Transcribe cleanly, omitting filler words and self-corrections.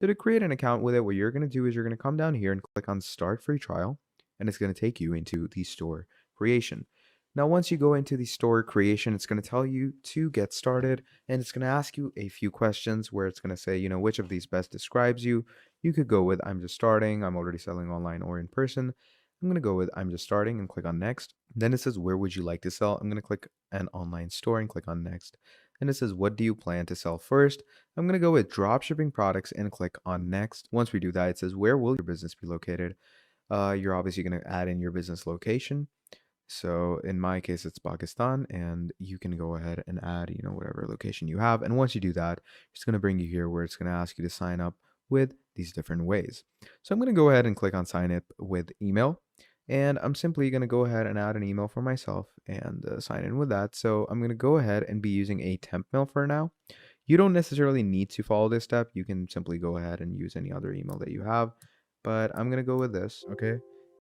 So to create an account with it, what you're going to do is you're going to come down here and click on Start Free Trial, and it's going to take you into the store creation. Now, once you go into the store creation, it's going to tell you to get started, and it's going to ask you a few questions where it's going to say, which of these best describes you. You could go with I'm just starting, I'm already selling online or in person. I'm going to go with I'm just starting and click on next. Then it says, where would you like to sell? I'm going to click an online store and click on next. And it says, what do you plan to sell first? I'm going to go with dropshipping products and click on next. Once we do that, it says, where will your business be located? You're obviously going to add in your business location. So in my case, it's Pakistan, and you can go ahead and add, whatever location you have. And once you do that, it's going to bring you here where it's going to ask you to sign up with these different ways. So I'm going to go ahead and click on sign up with email. And I'm simply going to go ahead and add an email for myself and sign in with that. So I'm going to go ahead and be using a temp mail for now. You don't necessarily need to follow this step. You can simply go ahead and use any other email that you have, but I'm going to go with this. Okay.